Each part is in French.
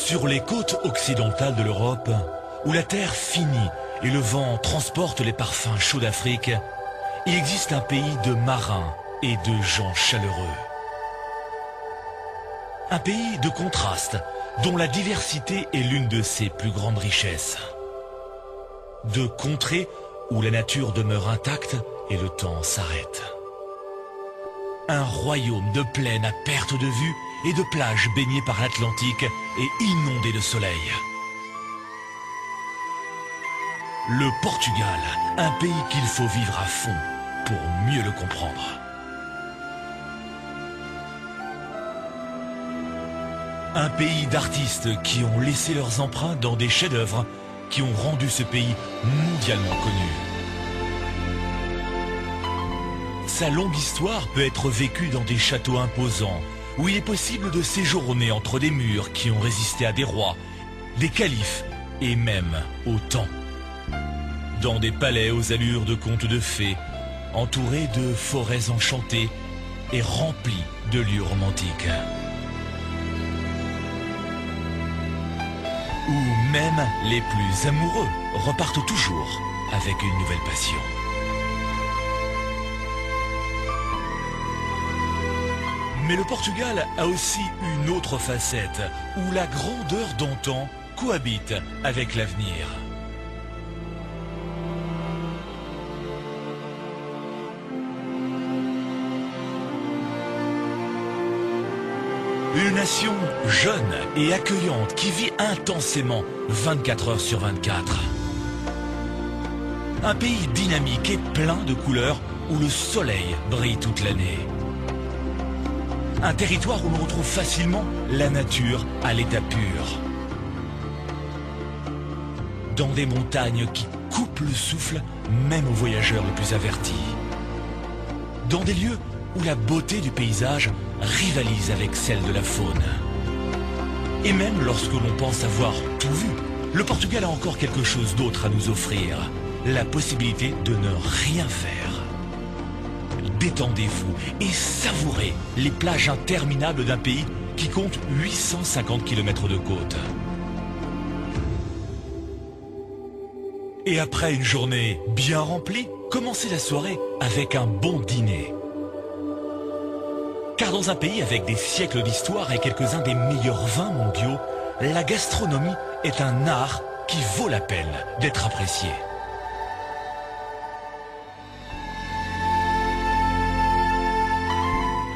Sur les côtes occidentales de l'Europe, où la terre finit et le vent transporte les parfums chauds d'Afrique, il existe un pays de marins et de gens chaleureux. Un pays de contrastes, dont la diversité est l'une de ses plus grandes richesses. De contrées où la nature demeure intacte et le temps s'arrête. Un royaume de plaines à perte de vue et de plages baignées par l'Atlantique et inondées de soleil. Le Portugal, un pays qu'il faut vivre à fond pour mieux le comprendre. Un pays d'artistes qui ont laissé leurs empreintes dans des chefs-d'œuvre qui ont rendu ce pays mondialement connu. Sa longue histoire peut être vécue dans des châteaux imposants, où il est possible de séjourner entre des murs qui ont résisté à des rois, des califes et même au temps. Dans des palais aux allures de contes de fées, entourés de forêts enchantées et remplis de lieux romantiques. Où même les plus amoureux repartent toujours avec une nouvelle passion. Mais le Portugal a aussi une autre facette, où la grandeur d'antan cohabite avec l'avenir. Une nation jeune et accueillante qui vit intensément 24 heures sur 24. Un pays dynamique et plein de couleurs où le soleil brille toute l'année. Un territoire où l'on retrouve facilement la nature à l'état pur. Dans des montagnes qui coupent le souffle même aux voyageurs les plus avertis. Dans des lieux où la beauté du paysage rivalise avec celle de la faune. Et même lorsque l'on pense avoir tout vu, le Portugal a encore quelque chose d'autre à nous offrir. La possibilité de ne rien faire. Détendez-vous et savourez les plages interminables d'un pays qui compte 850 km de côte. Et après une journée bien remplie, commencez la soirée avec un bon dîner. Car dans un pays avec des siècles d'histoire et quelques-uns des meilleurs vins mondiaux, la gastronomie est un art qui vaut la peine d'être apprécié.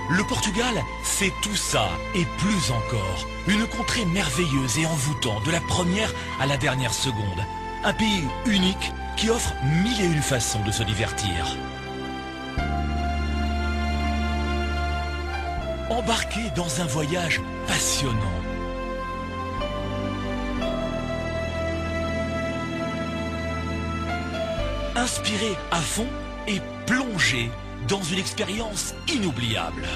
Le Portugal, c'est tout ça et plus encore. Une contrée merveilleuse et envoûtante de la première à la dernière seconde. Un pays unique qui offre 1001 façons de se divertir. Embarquez dans un voyage passionnant. Inspirez à fond et plongez dans une expérience inoubliable.